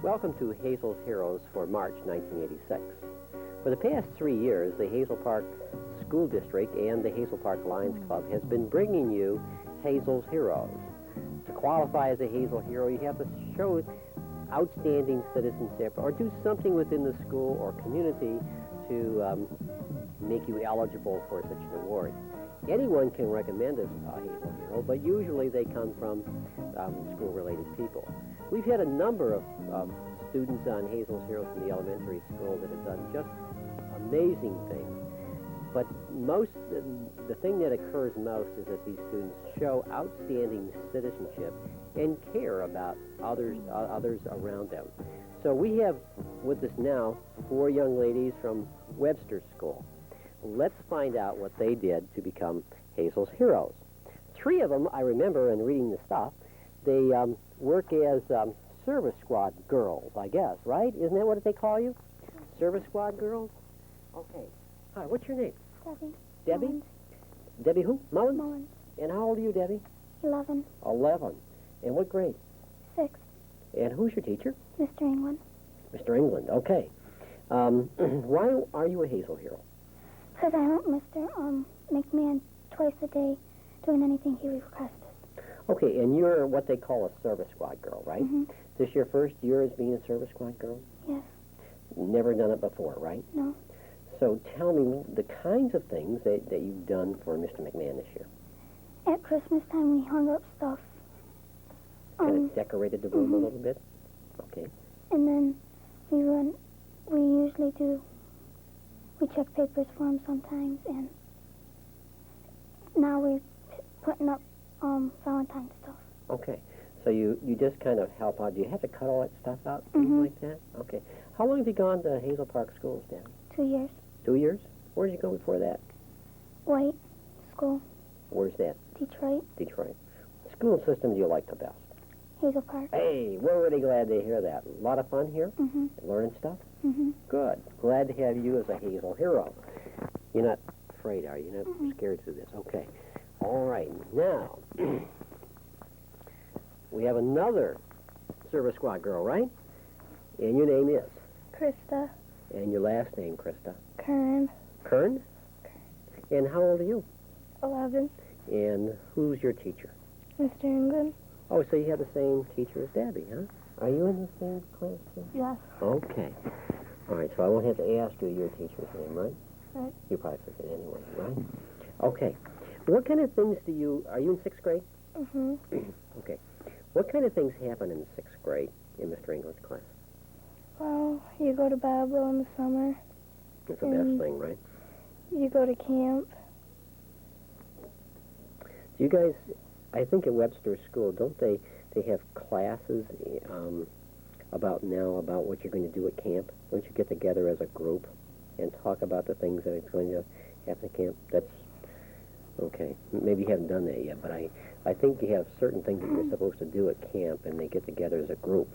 Welcome to Hazel's Heroes for March 1986. For the past 3 years, the Hazel Park School District and the Hazel Park Lions Club has been bringing you Hazel's Heroes. To qualify as a Hazel Hero, you have to show outstanding citizenship or do something within the school or community to make you eligible for such an award. Anyone can recommend a Hazel Hero, but usually they come from school-related people. We've had a number of students on Hazel's Heroes from the elementary school that have done just amazing things. But the thing that occurs most is that these students show outstanding citizenship and care about others around them. So we have with us now 4 young ladies from Webster School. Let's find out what they did to become Hazel's Heroes. 3 of them, I remember in reading the stuff, they work as service squad girls, I guess, right? Isn't that what they call you? Service squad girls? Okay. Hi, what's your name? Debbie. Debbie? Mullins. Debbie who? Mullins? Mullins. And how old are you, Debbie? 11. 11. And what grade? 6. And who's your teacher? Mr. England. Mr. England, okay. Why are you a Hazel Hero? Because I help Mr. McMahon twice a day doing anything he requested. Okay, and you're what they call a service squad girl, right? Mm-hmm. This your first year as being a service squad girl? Yes. Never done it before, right? No. So tell me the kinds of things that you've done for Mr. McMahon this year. At Christmas time, we hung up stuff. Kind of decorated the room a little bit? Okay. And then we usually check papers for him sometimes, and now we're putting up Valentine's stuff. Okay. So you just kind of help out. Do you have to cut all that stuff out, things like that? Okay. How long have you gone to Hazel Park Schools, Dan? 2 years. 2 years? Where did you go before that? White School. Where's that? Detroit. Detroit. What school system do you like the best? Hazel Park. Hey, we're really glad to hear that. A lot of fun here? Mm-hmm. Learning stuff? Mm-hmm. Good. Glad to have you as a Hazel Hero. You're not afraid, are you? You're not scared to do this? Okay. All right. Now, we have another service squad girl, right? And your name is? Krista. And your last name, Krista? Kern. Kern? And how old are you? 11. And who's your teacher? Mr. England. Oh, so you have the same teacher as Debbie, huh? Are you in the same class too? Yes. Okay. All right, so I won't have to ask you your teacher's name, right? Right. You probably forget anyway, right? Okay. What kind of things are you in 6th grade? Mm-hmm. Okay. What kind of things happen in 6th grade in Mr. England's class? Well, you go to Bible in the summer. That's the best thing, right? You go to camp. Do you guys, I think at Webster School, don't they have classes about what you're going to do at camp? Don't you get together as a group and talk about the things that it's going to happen at camp? That's okay. Maybe you haven't done that yet, but I think you have certain things that you're supposed to do at camp, and they get together as a group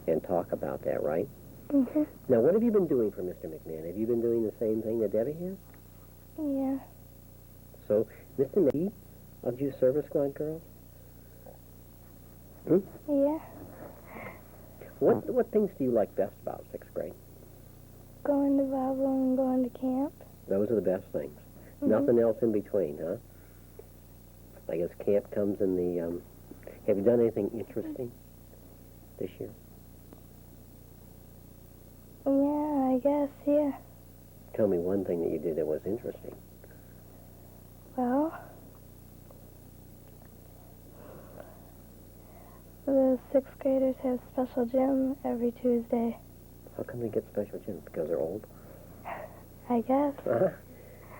and talk about that, right? Mm-hmm. Now, what have you been doing for Mr. McMahon? Have you been doing the same thing that Debbie has? Yeah. So, Mr. McMahon, of you service squad girls? Hmm? Yeah. What things do you like best about 6th grade? Going to Bible and going to camp. Those are the best things. Mm-hmm. Nothing else in between, huh? I guess camp comes in the... have you done anything interesting this year? Yeah, I guess, yeah. Tell me one thing that you did that was interesting. Well, the 6th graders have special gym every Tuesday. How come they get special gym? Because they're old? I guess. Uh-huh.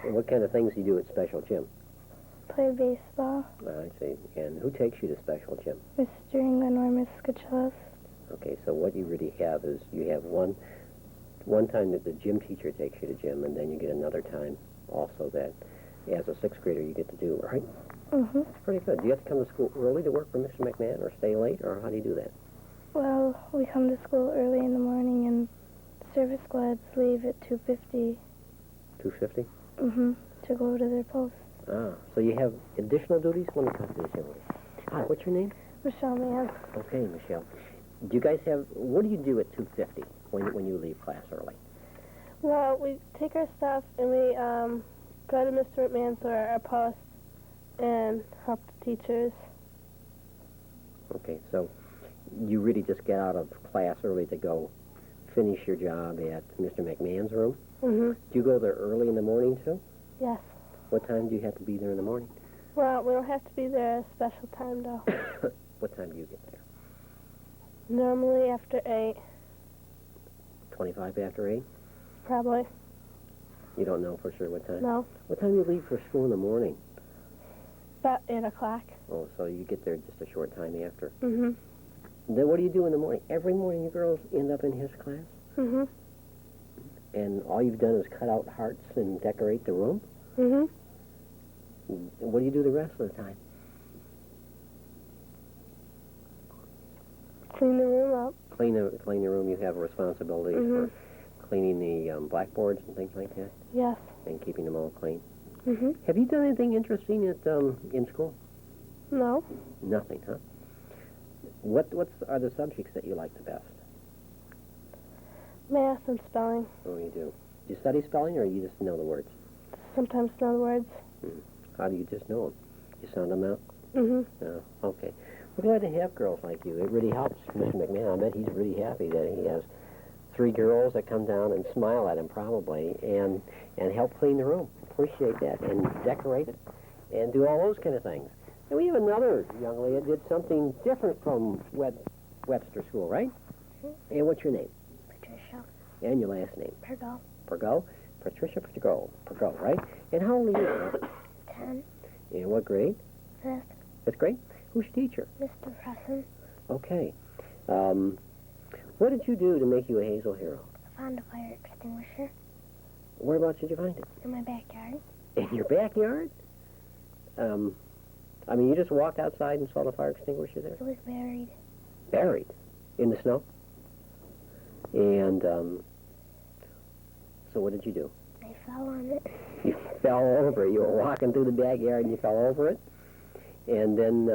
And what kind of things do you do at special gym? Play baseball. I see. And who takes you to special gym? Mr. England or Miss Skachillis. Okay, so what you really have is you have one time that the gym teacher takes you to gym, and then you get another time also that as a sixth grader you get to do, right? Mm-hmm. Pretty good. Do you have to come to school early to work for Mr. McMahon or stay late, or how do you do that? Well, we come to school early in the morning, and service squads leave at 2:50. 2:50? Mm-hmm. To go to their post. Ah, so you have additional duties? Let me talk to this young lady. Hi, what's your name? Michelle Mann. Okay, Michelle. Do you guys have, what do you do at 2:50 when you leave class early? Well, we take our stuff and we go to Mr. McMahon's or our post and help the teachers. Okay, so you really just get out of class early to go finish your job at Mr. McMahon's room? Mm-hmm. Do you go there early in the morning, too? Yes. What time do you have to be there in the morning? Well, we don't have to be there at a special time, though. What time do you get there? Normally after 8. 25 after 8? Probably. You don't know for sure what time? No. What time do you leave for school in the morning? About 8 o'clock. Oh, so you get there just a short time after. Mm-hmm. Then what do you do in the morning? Every morning you girls end up in his class? Mm-hmm. And all you've done is cut out hearts and decorate the room? Mm-hmm. And what do you do the rest of the time? Clean the room up. Clean the room. You have responsibilities Mm-hmm. for cleaning the blackboards and things like that, Yes. and keeping them all clean. Mm-hmm. Have you done anything interesting in school? No. Nothing, huh? What are the subjects that you like the best? Math and spelling. Oh, you do. Do you study spelling, or you just know the words? Sometimes know the words. How do you just know them? You sound them out? Mm-hmm. Oh, okay. We're glad to have girls like you. It really helps Mr. McMahon. I bet he's really happy that he has 3 girls that come down and smile at him probably and help clean the room. Appreciate that, and decorate it and do all those kind of things. And we have another young lady that did something different from Webster School, right? Mm-hmm. And what's your name? Patricia. And your last name? Pergo. Pergo? Patricia Pergo, right? And how old are you? 10. In what grade? 5th. 5th grade? Who's your teacher? Mr. Presson. Okay. What did you do to make you a Hazel hero? I found a fire extinguisher Whereabouts did you find it? in my backyard. In your backyard? I mean, you just walked outside and saw the fire extinguisher there? It was buried. Buried? In the snow? And, so what did you do? I fell on it. You fell over it. You were walking through the backyard and you fell over it? And then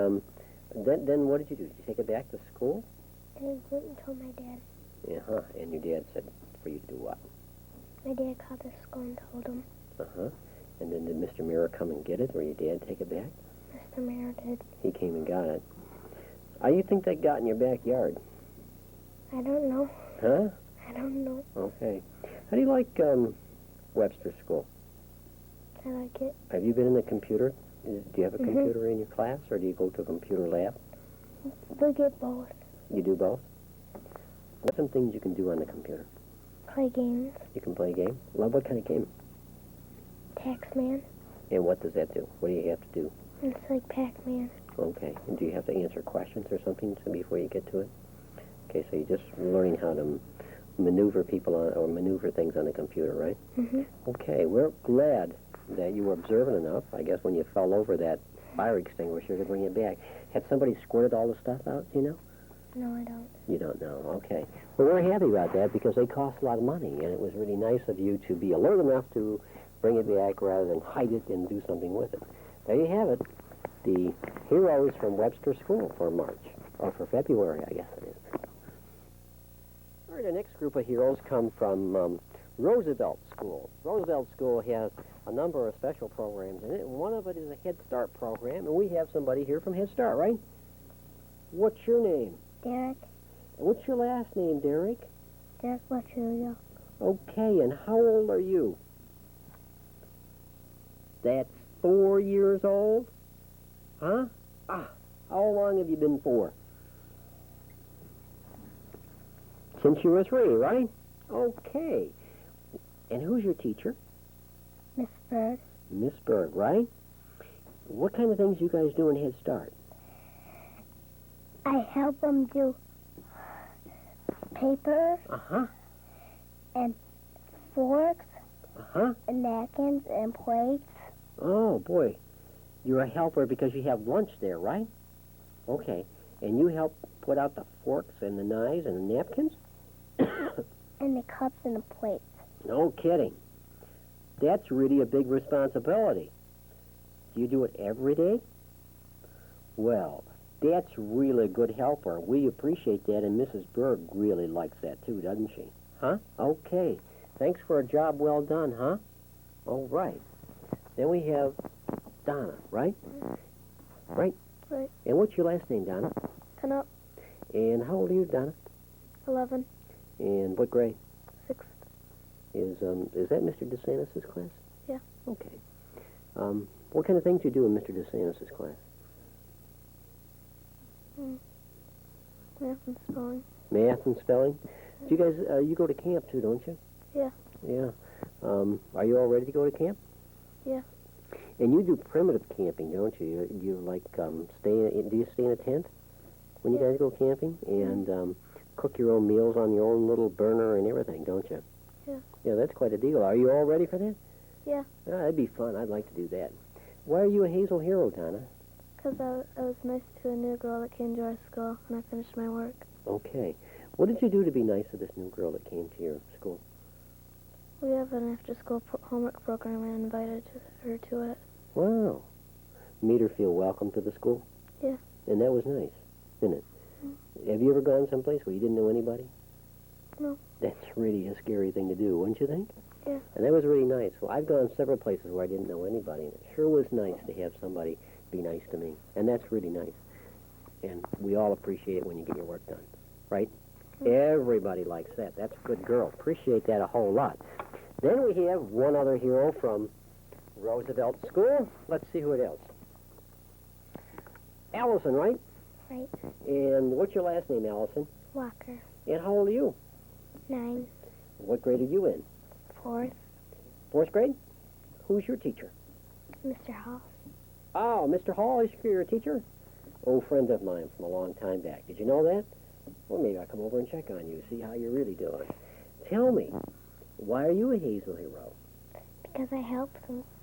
what did you do? Did you take it back to school? I went and told my dad. Uh-huh. And your dad said for you to do what? My dad called the school and told him. Uh-huh. And then did Mr. Mirror come and get it, or your dad take it back? Mr. Mayor did. He came and got it. How do you think they got in your backyard? I don't know. Huh? I don't know. Okay. How do you like Webster School? I like it. Have you been in the computer? Do you have a computer in your class, or do you go to a computer lab? We get both. You do both? What's some things you can do on the computer? Play games. You can play a game? Well, what kind of game? Taxman. And what does that do? What do you have to do? It's like Pac-Man. Okay. And do you have to answer questions or something before you get to it? Okay, so you're just learning how to maneuver people on, or maneuver things on the computer, right? Mm-hmm. Okay, we're glad that you were observant enough, I guess, when you fell over that fire extinguisher to bring it back. Had somebody squirted all the stuff out, do you know? No, I don't. You don't know, okay. Well, we're happy about that because they cost a lot of money, and it was really nice of you to be alert enough to bring it back rather than hide it and do something with it. There you have it, the heroes from Webster School for March, or for February, I guess it is. All right, our next group of heroes come from Roosevelt School. Roosevelt School has a number of special programs in it, and one of it is a Head Start program, and we have somebody here from Head Start, right? What's your name? Derek. What's your last name, Derek? Derek Lachulia. Okay, and how old are you? That's 4 years old? Huh? How long have you been 4? Since you were 3, right? Okay. And who's your teacher? Miss Bird. Miss Berg, right? What kind of things you guys do in Head Start? I help them do paper Uh-huh. and forks Uh-huh. and napkins and plates. Oh, boy. You're a helper because you have lunch there, right? Okay. And you help put out the forks and the knives and the napkins? And the cups and the plates. No kidding. That's really a big responsibility. Do you do it every day? Well, that's really a good helper. We appreciate that, and Mrs. Berg really likes that too, doesn't she? Huh? Okay. Thanks for a job well done, huh? All right. Then we have Donna, right? Right? Right. And what's your last name, Donna? And up And how old are you, Donna? 11, And what grade? 6th. Is that Mr. DeSantis' class? Yeah. Okay. What kind of things do you do in Mr. DeSantis' class? Math and spelling. Math and spelling? Do you guys, you go to camp too, don't you? Yeah. Yeah. Are you all ready to go to camp? Yeah. And you do primitive camping, don't you? You like, do you stay in a tent when you guys go camping? And cook your own meals on your own little burner and everything, don't you? Yeah. Yeah, that's quite a deal. Are you all ready for that? Yeah. That'd be fun. I'd like to do that. Why are you a Hazel hero, Donna? Because I was nice to a new girl that came to our school, and I finished my work. Okay. What did you do to be nice to this new girl that came to your school? We have an after-school homework program, and I invited her to it. Wow. Made her feel welcome to the school? Yeah. And that was nice, isn't it? Have you ever gone someplace where you didn't know anybody? No. That's really a scary thing to do, wouldn't you think? Yeah. And that was really nice. Well, I've gone several places where I didn't know anybody, and it sure was nice to have somebody be nice to me. And that's really nice. And we all appreciate it when you get your work done, right? Everybody likes that. That's a good girl. Appreciate that a whole lot. Then we have one other hero from Roosevelt School. Let's see who it is. Allison, right? Right. And what's your last name, Allison? Walker. And how old are you? 9. What grade are you in? 4th. 4th grade? Who's your teacher? Mr. Hall. Oh, Mr. Hall is your teacher? Oh, friend of mine from a long time back. Did you know that? Well, maybe I'll come over and check on you, see how you're really doing. Tell me, why are you a Hazel hero? Because I help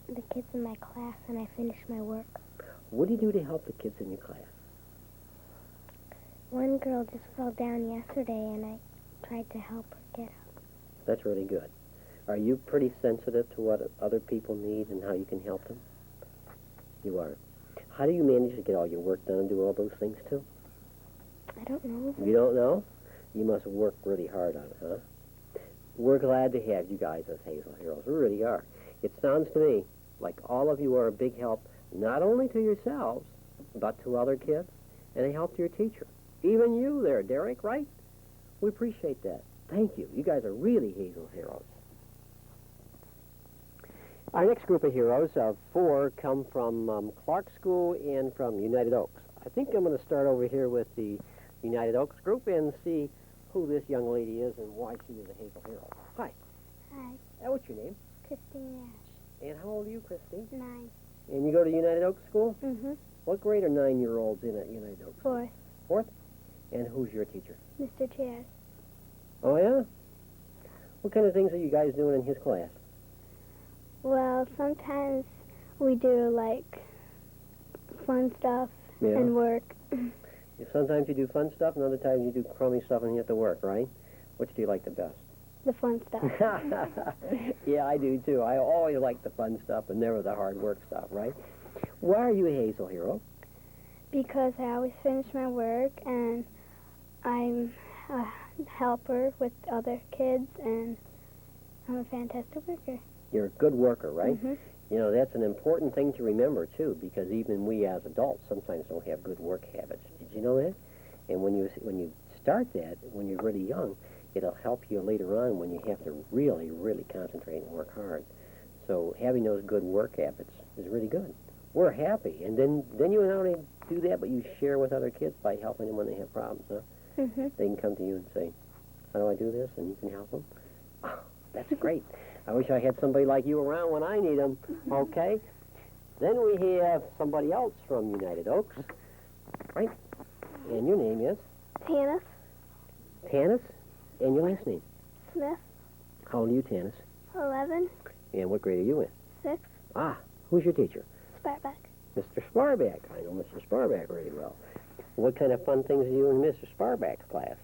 the kids in my class and I finish my work. What do you do to help the kids in your class? One girl just fell down yesterday and I tried to help her get up. That's really good. Are you pretty sensitive to what other people need and how you can help them? You are. How do you manage to get all your work done and do all those things, too? I don't know. You don't know? You must work really hard on it, huh? We're glad to have you guys as Hazel Heroes. We really are. It sounds to me like all of you are a big help, not only to yourselves, but to other kids, and a help to your teacher. Even you there, Derek, right? We appreciate that. Thank you. You guys are really Hazel Heroes. Our next group of heroes of 4 come from Clark School and from United Oaks. I think I'm going to start over here with the United Oaks group and see who this young lady is and why she is a Hazel hero. Hi. Hi. What's your name? Christine Ash. And how old are you, Christine? 9. And you go to United Oaks School? Mm-hmm. What grade are 9-year-olds in at United Oaks? 4th. 4th? And who's your teacher? Mr. Chaz. Oh, yeah? What kind of things are you guys doing in his class? Well, sometimes we do, like, fun stuff Yeah. and work. Sometimes you do fun stuff, and other times you do crummy stuff and you have to work, right? Which do you like the best? The fun stuff. Yeah, I do, too. I always like the fun stuff and never the hard work stuff, right? Why are you a Hazel hero? Because I always finish my work, and I'm a helper with other kids, and I'm a fantastic worker. You're a good worker, right? Mm-hmm. You know, that's an important thing to remember, too, because even we as adults sometimes don't have good work habits. Did you know that? And when you start that, when you're really young, it'll help you later on when you have to really, really concentrate and work hard. So having those good work habits is really good. We're happy. And then you not only do that, but you share with other kids by helping them when they have problems, huh? Mm-hmm. They can come to you and say, how do I do this? And you can help them. Oh, That's great. I wish I had somebody like you around when I need them. Okay. Then we have somebody else from United Oaks, right? And your name is? Tanis Tanis. And your last name? Smith, How old are you, Tanis? 11, And what grade are you in? 6, Ah, who's your teacher? Sparkback. Mr. Sparback. I know Mr. Sparback really well. What kind of fun things do you do in Mr. Sparback's class?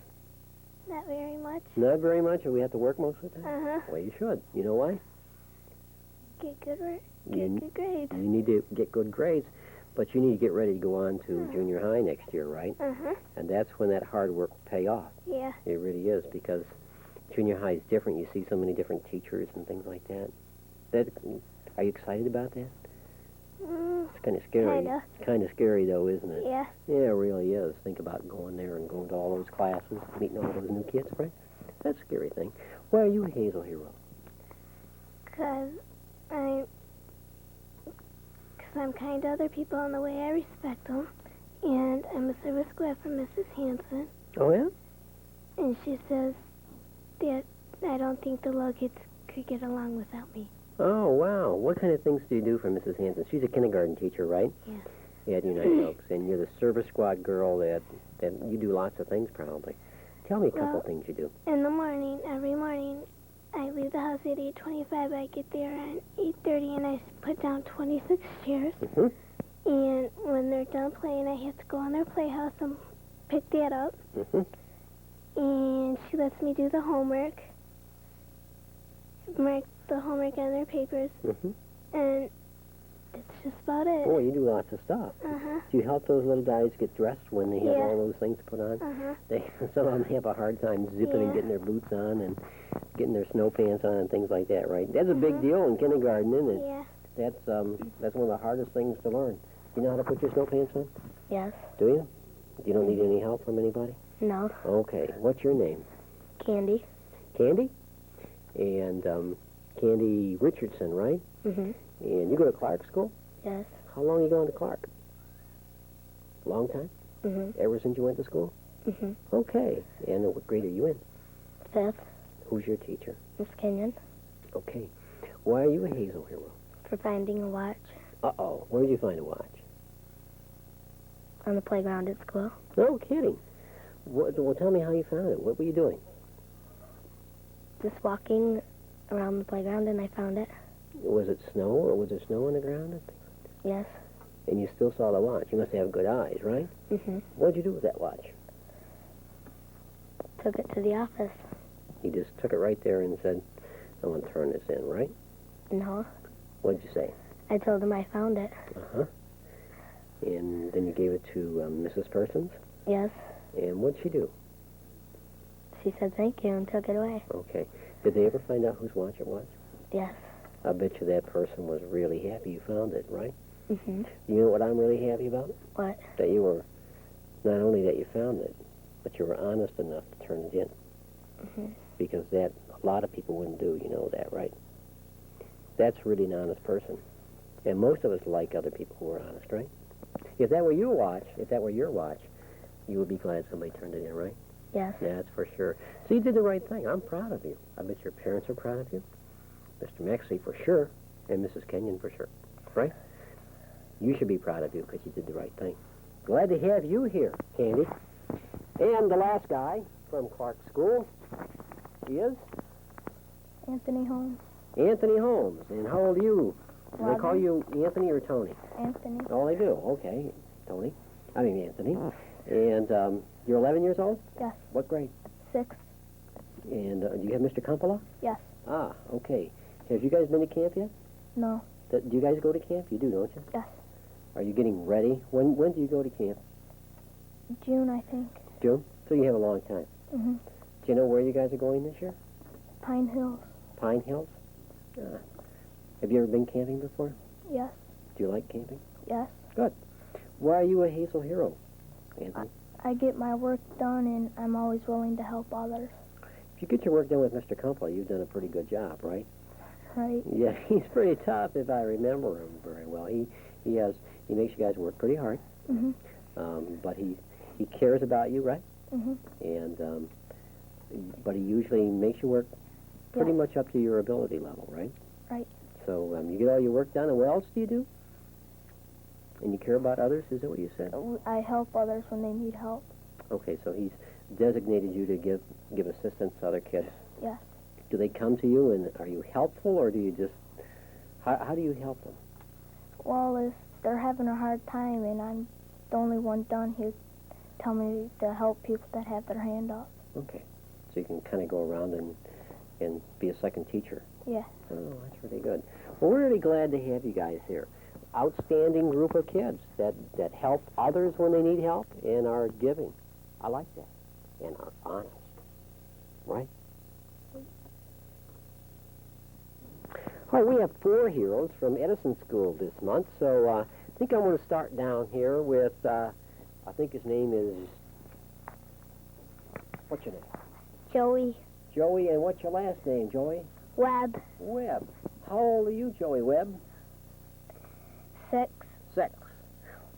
Not very much. Not very much, or we have to work most of the time? Uh-huh. Well, you should. You know why? Get good work. You- Get good grades. You need to get good grades, but you need to get ready to go on to junior high next year, right? Uh-huh. And that's when that hard work will pay off. Yeah. It really is, because junior high is different. You see so many different teachers and things like that. Are you excited about that? It's kind of scary. Kinda. It's kind of scary, though, isn't it? Yeah. Yeah, it really is. Think about going there and going to all those classes, meeting all those new kids, right? That's a scary thing. Why are you a Hazel hero? Because I'm kind to other people in the way I respect them. And I'm a service squad for Mrs. Hanson. Oh, yeah? And she says that I don't think the little kids could get along without me. Oh, wow. What kind of things do you do for Mrs. Hanson? She's a kindergarten teacher, right? Yeah. At United Oaks. And you're the service squad girl that you do lots of things, probably. Tell me a couple Well, things you do. In the morning, every morning, I leave the house at 8:25. I get there at 8:30, and I put down 26 chairs. Mm-hmm. And when they're done playing, I have to go on their playhouse and pick that up. Mm-hmm. And she lets me do the homework, mark the homework on their papers, Mm-hmm. and that's just about it. Oh, you do lots of stuff. Uh-huh. Do you help those little guys get dressed when they have Yeah. all those things put on? Uh-huh. Some of them have a hard time zipping and Yeah. getting their boots on and getting their snow pants on and things like that, right? That's a big Mhm. deal in kindergarten, isn't it? Yeah. That's one of the hardest things to learn. Do you know how to put your snow pants on? Yes. Do you? You don't need any help from anybody? No. Okay. What's your name? Candy. Candy? And Candy Richardson, right? Mm-hmm. And you go to Clark School? Yes. How long you going to Clark? Long time? Mm-hmm. Ever since you went to school? Mm-hmm. Okay. And what grade are you in? 5th. Who's your teacher? Miss Kenyon. Okay. Why are you a Hazel hero? For finding a watch Uh-oh. Where did you find a watch? on the playground at school. No kidding. Well, tell me how you found it. What were you doing? Just walking around the playground and I found it. Was it snow, or was there snow on the ground? Yes. And you still saw the watch. You must have good eyes, right? Mm-hmm. What did you do with that watch? Took it to the office. You just took it right there and said, I'm going to turn this in, right? No. What did you say? I told him I found it. Uh-huh. And then you gave it to Mrs. Persons? Yes. And what'd she do? She said thank you and took it away. Okay. Did they ever find out whose watch it was? Yes. I bet you that person was really happy you found it, right? Mm-hmm. You know what I'm really happy about? What? That you were, not only that you found it, but you were honest enough to turn it in. Mm-hmm. Because that, a lot of people wouldn't do, you know that, right? That's really an honest person. And most of us like other people who are honest, right? If that were your watch, you would be glad somebody turned it in, right? Yes. Yeah, that's for sure. So you did the right thing. I'm proud of you. I bet your parents are proud of you. Mr. Maxey for sure, and Mrs. Kenyon for sure, right? You should be proud of you because you did the right thing. Glad to have you here, Candy. And the last guy from Clark School is Anthony Holmes. Anthony Holmes. And how old are you? Do they call you Anthony or Tony? Anthony. Oh, they do. Okay, Tony. I mean Anthony. And you're 11 years old? Yes. What grade? 6. And do you have Mr. Kumpala? Yes. Ah, okay. Have you guys been to camp yet? No. Do you guys go to camp? You do, don't you? Yes. Are you getting ready? When do you go to camp? June, I think. June? So you have a long time. Mm-hmm. Do you know where you guys are going this year? Pine Hills. Pine Hills? Have you ever been camping before? Yes. Do you like camping? Yes. Why are you a Hazel hero, Anthony? I get my work done, and I'm always willing to help others. If you get your work done with Mr. Kumpala, you've done a pretty good job, right? Right. Yeah, he's pretty tough if I remember him very well. He makes you guys work pretty hard, Mm-hmm. but he cares about you, right? Mm-hmm. And but he usually makes you work pretty much up to your ability level, right? Right. So you get all your work done, and what else do you do? And you care about others, is that what you said? I help others when they need help. Okay, so he's designated you to give assistance to other kids. Yes. Do they come to you, and are you helpful, or do you just... How do you help them? Well, if they're having a hard time and I'm the only one done, he'll tell me to help people that have their hand up. Okay. So you can kind of go around and be a second teacher. Yeah. Oh, that's really good. Well, we're really glad to have you guys here. Outstanding group of kids that help others when they need help and are giving. I like that. And are honest. Right? All right, we have 4 heroes from Edison School this month, so I think I'm going to start down here with, I think his name is, what's your name? Joey. Joey, and what's your last name, Joey? Webb. Webb. How old are you, Joey Webb? 6. 6.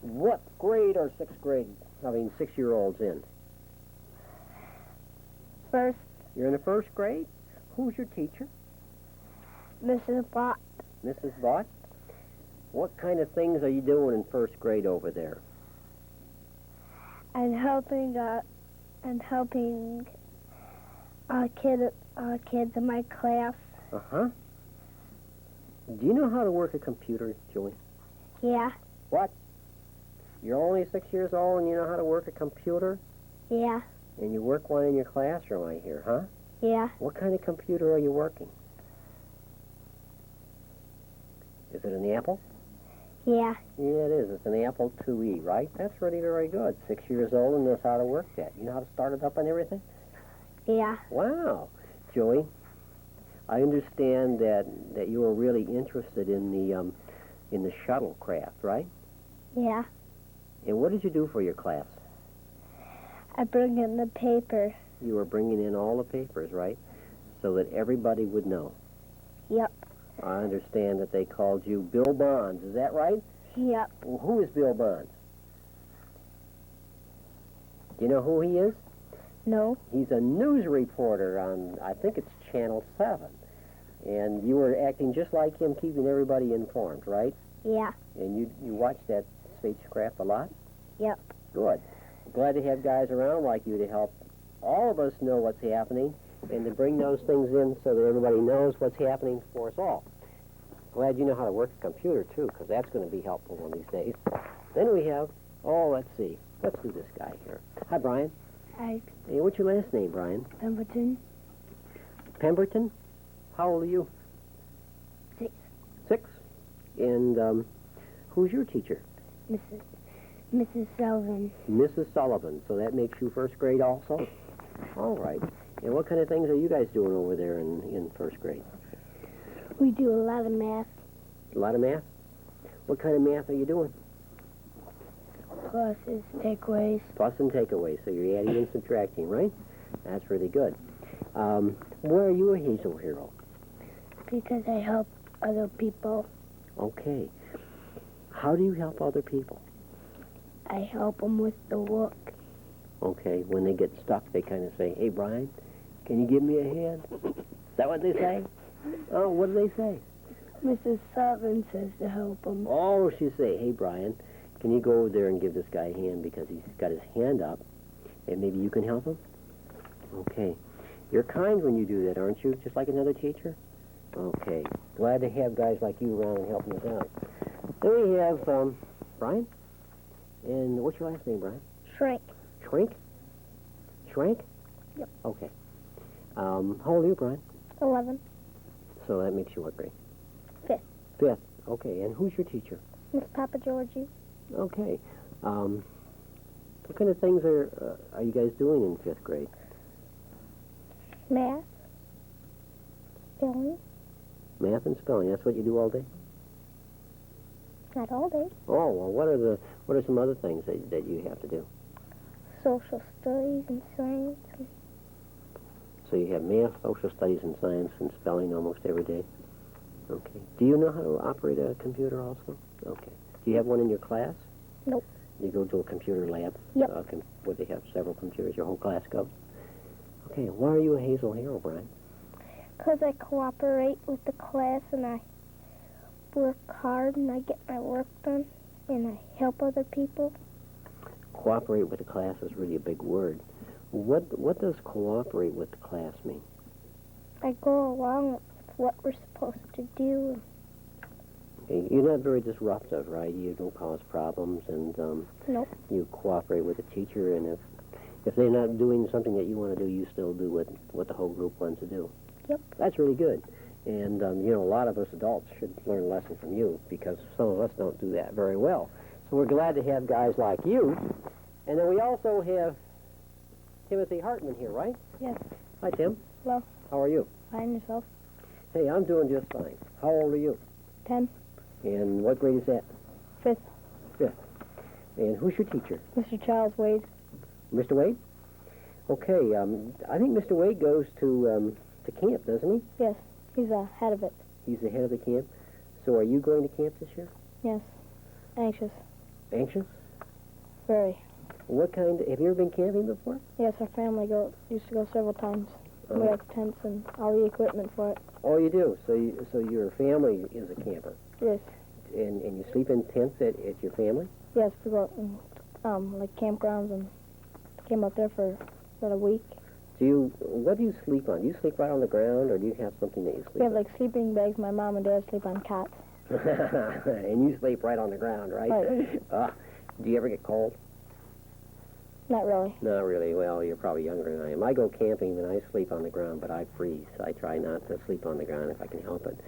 What grade are 6-year-olds in? First, You're in the 1st grade? Who's your teacher? Mrs. Bott. Mrs. Vaught? What kind of things are you doing in 1st grade over there? I'm helping kids in my class. Uh-huh. Do you know how to work a computer, Joey? Yeah. What? You're only 6 years old and you know how to work a computer? Yeah. And you work one in your classroom, I hear, huh? Yeah. What kind of computer are you working? Is it an Apple? Yeah. Yeah, it is. It's an Apple IIe, right? That's really very good. 6 years old and knows how to work that. You know how to start it up and everything? Yeah. Wow. Joey, I understand that you are really interested in the shuttlecraft, right? Yeah. And what did you do for your class? I bring in the paper. You were bringing in all the papers, right? So that everybody would know. Yep. I understand that they called you Bill Bonds. Is that right? Yep. Well, who is Bill Bonds? Do you know who he is? No. He's a news reporter on, I think it's Channel 7. And you were acting just like him, keeping everybody informed, right? Yeah. And you watch that spacecraft a lot? Yep. Good. Glad to have guys around like you to help all of us know what's happening and to bring those things in so that everybody knows what's happening for us all. Glad you know how to work a computer, too, because that's going to be helpful one of these days. Then we have, let's see. Let's do this guy here. Hi, Brian. Hi. Hey, what's your last name, Brian? Pemberton. Pemberton? How old are you? 6. 6. And who's your teacher? Mrs. Sullivan. Mrs. Sullivan. So that makes you 1st grade also? All right. And what kind of things are you guys doing over there in 1st grade? We do a lot of math. A lot of math? What kind of math are you doing? Pluses, takeaways. Plus and takeaways. So you're adding and subtracting, right? That's really good. Why are you a Hazel hero? Because I help other people. Okay. How do you help other people? I help them with the work. Okay. When they get stuck, they kind of say, hey, Brian, can you give me a hand? Is that what they say? Oh, what do they say? Mrs. Sullivan says to help them. Oh, she say, hey, Brian, can you go over there and give this guy a hand because he's got his hand up, and maybe you can help him? Okay. You're kind when you do that, aren't you? Just like another teacher? Okay. Glad to have guys like you around and helping us out. Then we have Brian. And what's your last name, Brian? Shrink. Shrink? Shrink? Yep. Okay. How old are you, Brian? 11. So that makes you what grade? 5th. 5th. Okay. And who's your teacher? Miss Papa Georgie. Okay. What kind of things are you guys doing in 5th grade? Math. Spelling. Math and spelling. That's what you do all day? Not all day. Oh, well, what are some other things that you have to do? Social studies and science. So you have math, social studies, and science and spelling almost every day? Okay. Do you know how to operate a computer also? Okay. Do you have one in your class? Nope. You go to a computer lab? Yep. Where they have several computers, your whole class goes? Okay. Why are you a Hazel hero, Brian? Because I cooperate with the class and I work hard and I get my work done and I help other people. Cooperate with the class is really a big word. What does cooperate with the class mean? I go along with what we're supposed to do. You're not very disruptive, right? You don't cause problems, and Nope. you cooperate with the teacher, and if they're not doing something that you want to do, you still do what the whole group wants to do. Yep. That's really good. And, a lot of us adults should learn a lesson from you, because some of us don't do that very well. So we're glad to have guys like you. And then we also have Timothy Hartman here, right? Yes. Hi, Tim. Hello. How are you? Find yourself. Hey, I'm doing just fine. How old are you? 10. And what grade is that? 5th. Fifth. And who's your teacher? Mr. Charles Wade. Mr. Wade? Okay, I think Mr. Wade goes to camp, doesn't he? Yes. He's head of it. He's the head of the camp. So are you going to camp this year? Yes. Anxious. Anxious? Very. Have you ever been camping before? Yes, our family used to go several times. We have tents and all the equipment for it. Oh, you do? So your family is a camper? Yes. And you sleep in tents at your family? Yes, we go like campgrounds and came up there for about a week. What do you sleep on? Do you sleep right on the ground, or do you have something that you sleep We have on? like sleeping bags. My mom and dad sleep on cots. And you sleep right on the ground, right? Right. Do you ever get cold? Not really. Not really. Well, you're probably younger than I am. I go camping and I sleep on the ground, but I freeze. I try not to sleep on the ground if I can help it.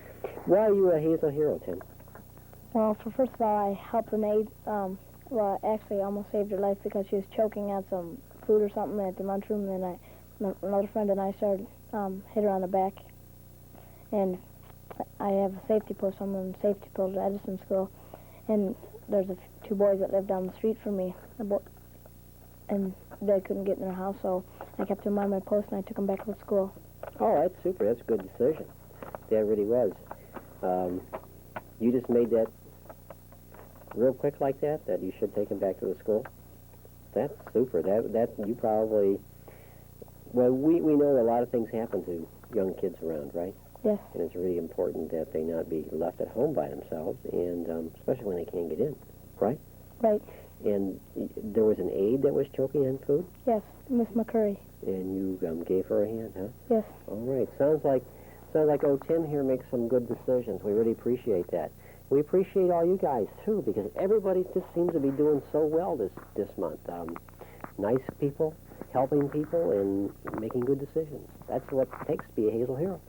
Why are you a Hazel hero, Tim? Well, first of all, I helped the maid. Well, actually, I almost saved her life because she was choking on some food or something at the lunchroom. And another friend and I started hit her on the back. And I have a safety post. I'm on safety post at Edison School. And there's two boys that live down the street from me. And they couldn't get in their house, so I kept them on my post and I took them back to the school. Oh, that's super. That's a good decision. That really was. You just made that real quick like that you should take him back to the school? That's super. That you probably... Well, we know a lot of things happen to young kids around, right? Yes. And it's really important that they not be left at home by themselves, and especially when they can't get in, right? Right. And there was an aide that was choking on food? Yes, Miss McCurry. And you gave her a hand, huh? Yes. All right. Sounds like Tim here makes some good decisions. We really appreciate that. We appreciate all you guys, too, because everybody just seems to be doing so well this month. Nice people, helping people, and making good decisions. That's what it takes to be a Hazel hero.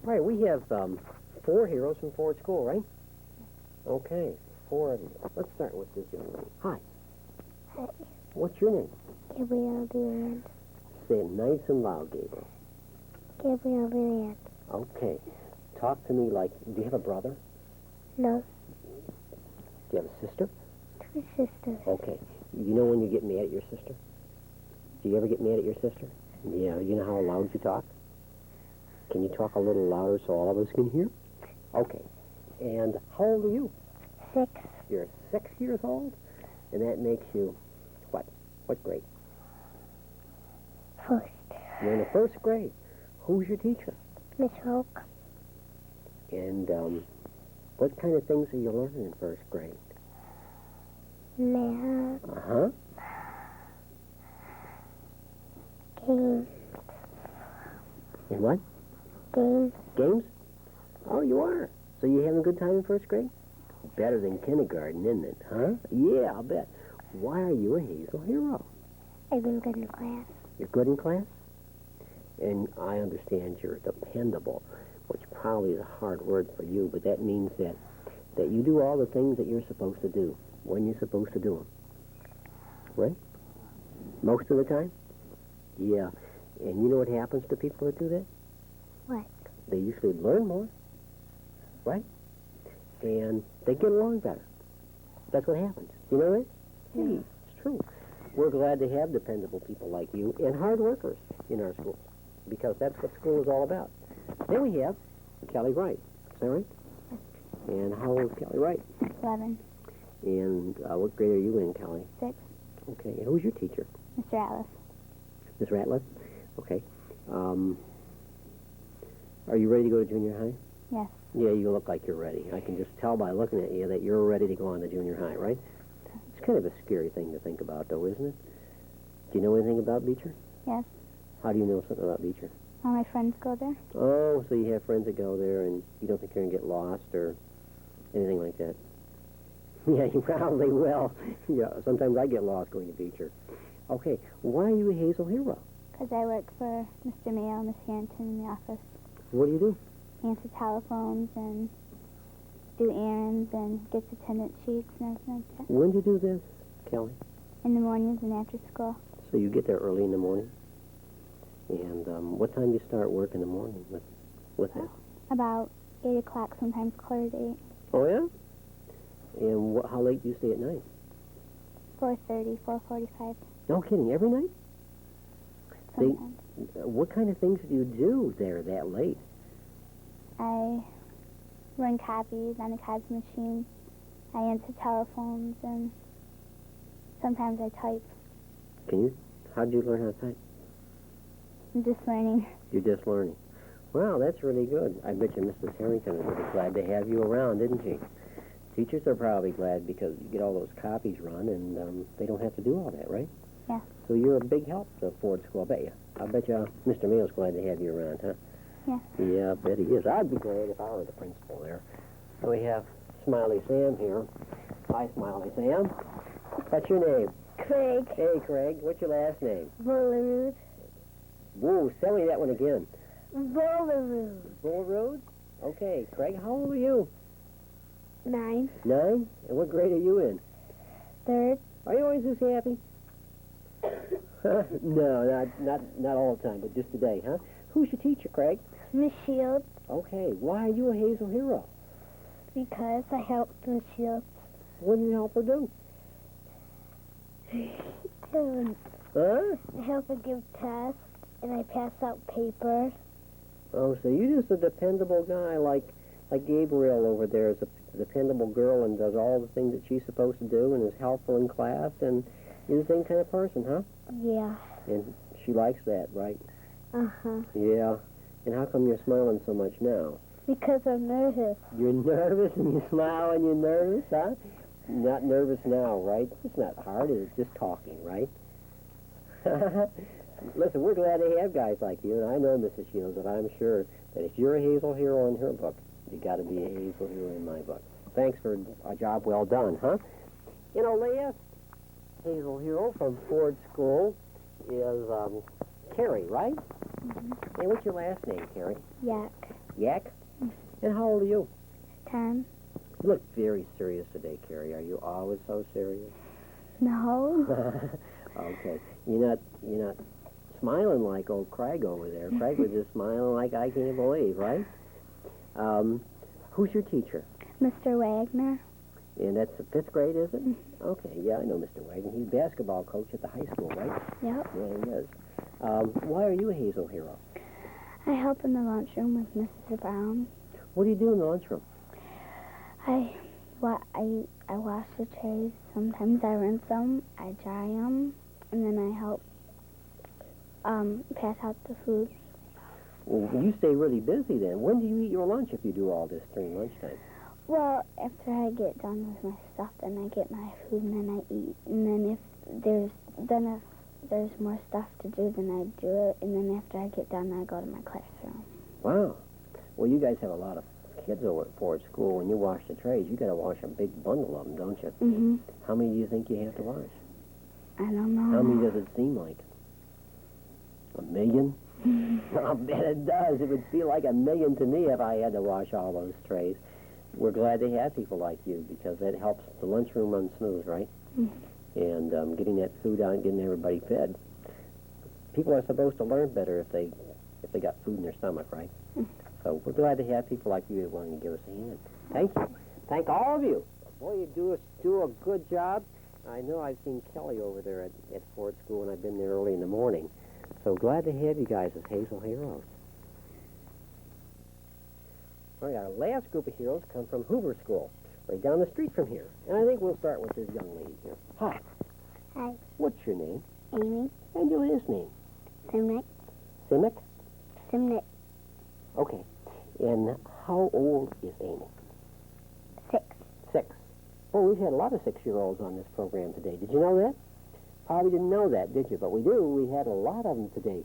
All right, we have 4 heroes from Ford School, right? Okay, 4 of you. Let's start with this young lady. Hi. Hi. What's your name? Gabrielle Durant. Say it nice and loud, Gabriel. Gabrielle Durant. Okay. Talk to me like, do you have a brother? No. Do you have a sister? 2 sisters. Okay. You know when you get mad at your sister? Do you ever get mad at your sister? Yeah, you know how loud you talk? Can you talk a little louder so all of us can hear? Okay. And how old are you? 6. You're 6 years old? And that makes you what? What grade? 1st. You're in the 1st grade. Who's your teacher? Miss Hoke. And what kind of things are you learning in 1st grade? Math. Uh-huh. Games. And what? Games. Games? Oh, you are. So you having a good time in 1st grade? Better than kindergarten, isn't it, huh? Yeah, I'll bet. Why are you a Hazel hero? I've been good in class. You're good in class? And I understand you're dependable, which probably is a hard word for you, but that means that you do all the things that you're supposed to do when you're supposed to do them. Right? Most of the time? Yeah. And you know what happens to people that do that? What? They usually learn more. Right? And they get along better. That's what happens. Do you know that? Yeah. Hey, it's true. We're glad to have dependable people like you and hard workers in our schools, because that's what school is all about. Then we have Kelly Wright. Is that right? And how old is Kelly Wright? 11. And what grade are you in, Kelly? 6. Okay. And who's your teacher? Mr. Atlas. Miss Ratliff? Okay. Are you ready to go to junior high? Yes. Yeah, you look like you're ready. I can just tell by looking at you that you're ready to go on to junior high, right? It's kind of a scary thing to think about, though, isn't it? Do you know anything about Beecher? Yes. How do you know something about Beecher? All my friends go there. Oh, so you have friends that go there, and you don't think you're going to get lost or anything like that? Yeah, you probably will. Yeah, sometimes I get lost going to Beecher. Okay, why are you a Hazel hero? Because I work for Mr. Mayo and Miss Harrington in the office. What do you do? Answer telephones and do errands and get attendance sheets and everything like that. When do you do this, Kelly? In the mornings and after school. So you get there early in the morning? And what time do you start work in the morning with that? About 8 o'clock, sometimes 7:45. Oh, yeah? And how late do you stay at night? 4:30, 4:45. No kidding, every night? Sometimes. What kind of things do you do there that late? I run copies on the copy machine. I answer telephones, and sometimes I type. How did you learn how to type? I'm just learning. You're just learning. Wow, that's really good. I bet you Mrs. Harrington is really glad to have you around, didn't she? Teachers are probably glad because you get all those copies run, and they don't have to do all that, right? Yeah. So you're a big help to Ford School, I bet you Mr. Mayo's glad to have you around, huh? Yeah. Yeah, I bet he is. I'd be glad if I were the principal there. So we have Smiley Sam here. Hi, Smiley Sam. What's your name? Craig. Hey, Craig. What's your last name? Bullerud. Whoa, tell me that one again. Bullerud. Bullroad? Okay, Craig, how old are you? 9. 9? And what grade are you in? 3rd. Are you always this happy? No, not all the time, but just today, huh? Who's your teacher, Craig? Miss Shields. Okay, why are you a Hazel hero? Because I helped Miss Shields. What do you help her do? Huh? I help her give tests, and I pass out papers. Oh, so you're just a dependable guy like Gabriel over there is a dependable girl and does all the things that she's supposed to do and is helpful in class, and you're the same kind of person, huh? Yeah. And she likes that, right? Uh-huh. Yeah. And how come you're smiling so much now? Because I'm nervous. You're nervous and you smile and you're nervous, huh? Not nervous now, right? It's not hard. It's just talking, right? Listen, we're glad to have guys like you, and I know, Mrs. Shields, that I'm sure that if you're a Hazel hero in her book, you got to be a Hazel hero in my book. Thanks for a job well done, huh? You know, Leah, Hazel hero from Ford School is Carrie, right? Mm-hmm. And what's your last name, Carrie? Yak. Yak? And how old are you? 10. You look very serious today, Carrie. Are you always so serious? No. Okay. You're not smiling like old Craig over there. Craig was just smiling like I can't believe, right? Who's your teacher? Mr. Wagner. And that's the 5th grade, is it? Okay, yeah, I know Mr. Wagner. He's basketball coach at the high school, right? Yep. Yeah, he is. Why are you a Hazel hero? I help in the lunchroom with Mrs. Brown. What do you do in the lunchroom? I wash the trays. Sometimes I rinse them, I dry them, and then I help pass out the food. Well, you stay really busy then. When do you eat your lunch if you do all this during lunchtime? Well, after I get done with my stuff, then I get my food and then I eat. And then if there's more stuff to do, then I do it. And then after I get done, I go to my classroom. Wow. Well, you guys have a lot of kids over at Ford School. When you wash the trays, you got to wash a big bundle of them, don't you? Mm-hmm. How many do you think you have to wash? I don't know. How many does it seem like? 1 million? I bet it does. It would feel like 1 million to me if I had to wash all those trays. We're glad to have people like you because that helps the lunchroom run smooth, right? Mm-hmm. And getting that food out and getting everybody fed. People are supposed to learn better if they got food in their stomach, right? Mm-hmm. So we're glad to have people like you willing to give us a hand. Thank you. Thank all of you. Boy, you do a good job. I know I've seen Kelly over there at Ford School, and I've been there early in the morning. So glad to have you guys as Hazel heroes. All right, our last group of heroes come from Hoover School, right down the street from here. And I think we'll start with this young lady here. Hi. Hi. What's your name? Amy. And your last name? Simic. Simic? Simnit Okay. And how old is Amy? 6. 6. Oh, we've had a lot of 6-year-olds on this program today. Did you know that? Probably didn't know that, did you? But we do. We had a lot of them today.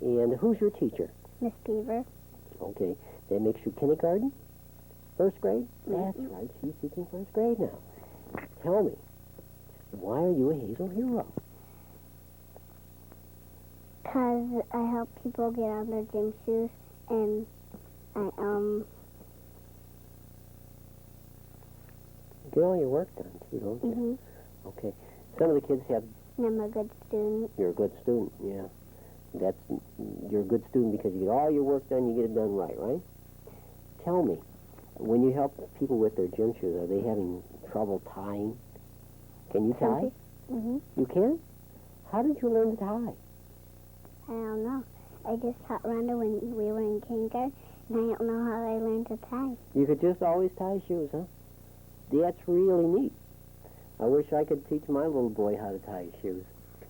And who's your teacher? Miss Beaver. Okay. That makes you kindergarten? First grade? Mhm. That's right. She's teaching first grade now. Tell me, why are you a Hazel hero? Because I help people get on their gym shoes, and I, Get all your work done, too, don't you? mm-hmm. Okay. Some of the kids have... I'm a good student. You're a good student, yeah. You're a good student because you get all your work done, you get it done right, right? Tell me, when you help people with their gym shoes, are they having trouble tying? Can you tie? Mm-hmm. You can? How did you learn to tie? I don't know. I just taught Rhonda when we were in kindergarten, and I don't know how I learned to tie. You could just always tie shoes, huh? That's really neat. I wish I could teach my little boy how to tie his shoes.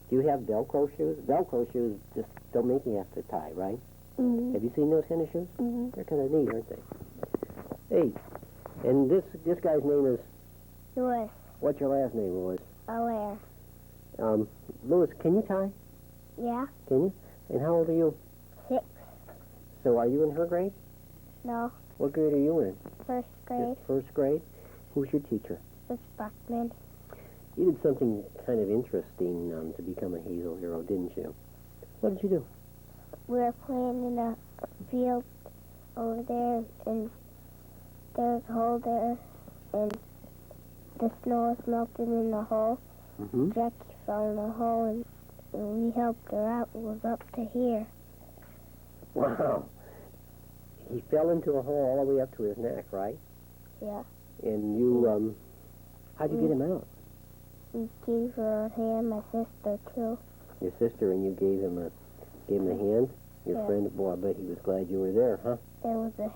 Do you have Velcro shoes? Velcro shoes just don't make you have to tie, right? Mm-hmm. Have you seen those kind of shoes? Mm-hmm. They're kind of neat, aren't they? Hey, and this guy's name is... Louis. What's your last name, Louis? Alaire. Louis, can you tie? Yeah? Can you? And how old are you? 6. So are you in her grade? No. What grade are you in? First grade. First grade? Who's your teacher? Miss Buckman. You did something kind of interesting to become a Hazel hero, didn't you? What did you do? We were playing in a field over there, and there's a hole there, and the snow was melting in the hole. Mm-hmm. Jackie fell in the hole, and we helped her out. It was up to here. Wow. He fell into a hole all the way up to his neck, right? Yeah. And you, how'd you get him out? We gave her a hand, my sister too. Your sister, and you gave him a hand? Your Yeah. friend, boy, I bet he was glad you were there, huh? It was a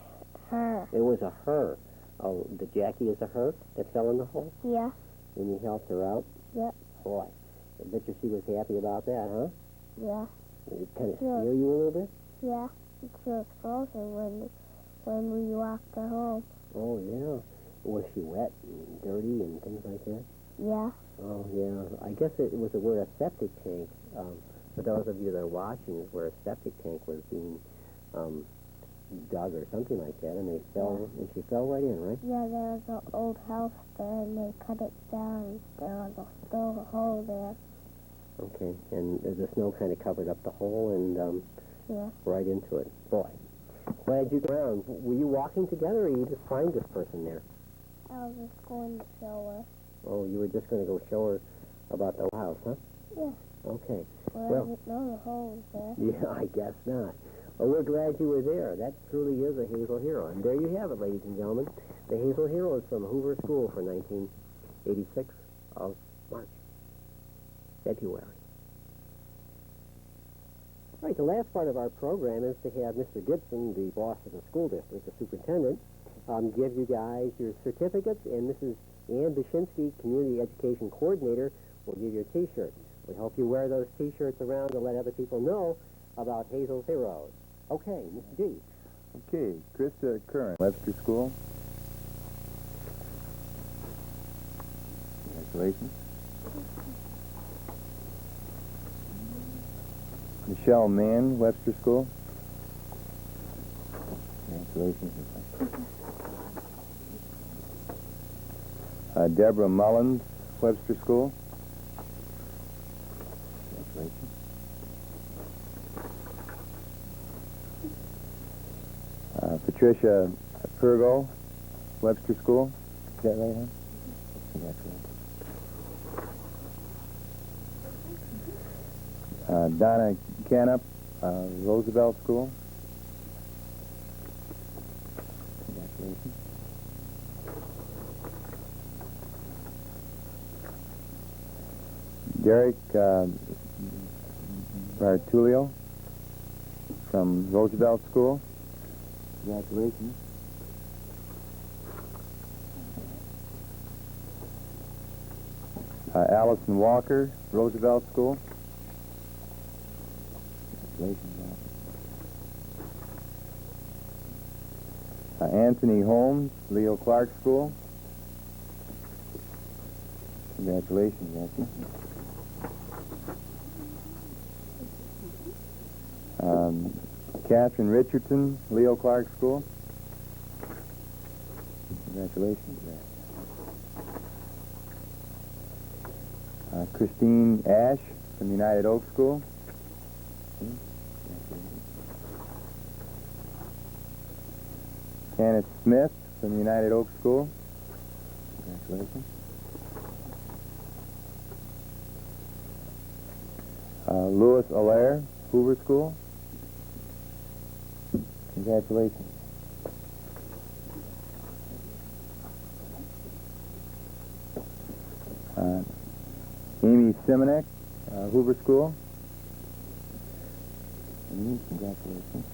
her. It was a her. Oh, the Jackie is a her that fell in the hole? Yeah. And you helped her out? Yep. Boy, I bet you she was happy about that, huh? Yeah. Did it kind of Sure. scare you a little bit? Yeah. She was frozen when we walked her home. Oh, yeah. Was she wet and dirty and things like that? Yeah. Oh, yeah. I guess it was where a septic tank, for those of you that are watching, is where a septic tank was being dug or something like that, and and she fell right in, right? Yeah, there was an old house there, and they cut it down. There was still a hole there. Okay, and the snow kind of covered up the hole and Yeah. right into it. Boy, glad you got around. Were you walking together, or you just find this person there? I was just going to show her. Oh, you were just going to go show her about the house, huh? Yeah. Okay. Well, Well- I didn't know the hole was there. Yeah, I guess not. Well, we're glad you were there. That truly is a Hazel hero. And there you have it, ladies and gentlemen. The Hazel hero is from Hoover School for 1986 of March, February. All right, the last part of our program is to have Mr. Gibson, the boss of the school district, the superintendent, give you guys your certificates, and Mrs. Ann Bashinsky, Community Education Coordinator, will give you a T-shirt. We hope you wear those T-shirts around to let other people know about Hazel's heroes. Okay, Mr. G. Okay, Krista Curran, Webster School. Congratulations. Michelle Mann, Webster School. Congratulations. Deborah Mullins, Webster School. Congratulations. Patricia Pergo, Webster School. Is that right, huh? Congratulations. Donna Canup, Roosevelt School. Congratulations. Derek Bartulio from Roosevelt School. Congratulations. Allison Walker, Roosevelt School. Congratulations, Allison. Anthony Holmes, Leo Clark School. Congratulations, Anthony. Catherine Richardson, Leo Clark School. Congratulations, Christine Ash from United Oak School. Kenneth Smith from United Oak School. Congratulations. Louis Allaire, Hoover School. Congratulations. Amy Simonek, Hoover School. Amy, congratulations.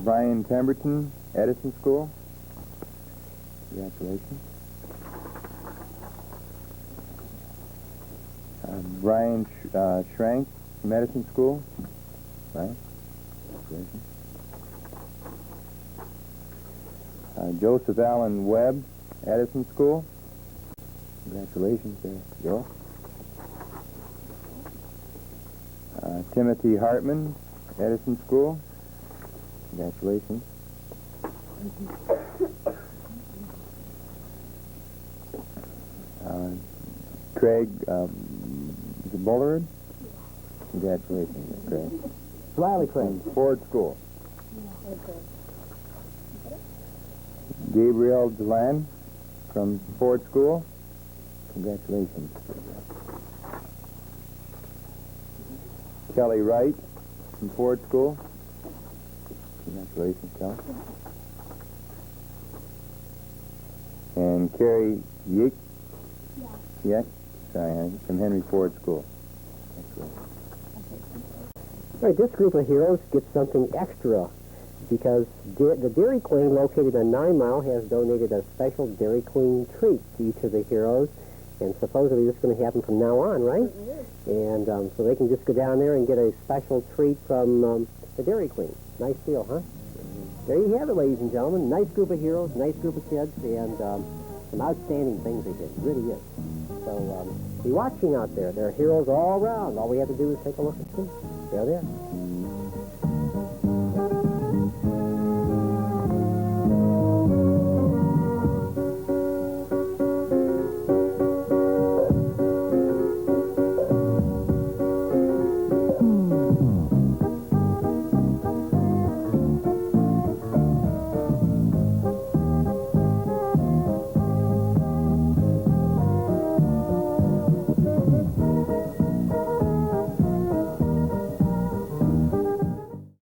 Brian Pemberton, Edison School. Congratulations. Brian Schrank, Medicine School. Right. Congratulations. Joseph Allen Webb, Edison School. Congratulations there, Joe. Timothy Hartman, Edison School. Congratulations. Craig Bullard. Congratulations, Craig. Smiley Craig. Ford School. Gabriel Delan from Ford School. Congratulations. Kelly Wright from Ford School. Congratulations, Kelly. And Carrie Yick. Yeah. Sorry, from Henry Ford School. All right, this group of heroes gets something extra because the Dairy Queen located on 9 Mile has donated a special Dairy Queen treat to each of the heroes, and supposedly this is going to happen from now on, right? And so they can just go down there and get a special treat from the Dairy Queen. Nice deal, huh? There you have it, ladies and gentlemen. Nice group of heroes, nice group of kids, and some outstanding things they did. It really is. So be watching out there. There are heroes all around. All we have to do is take a look at them. They're there.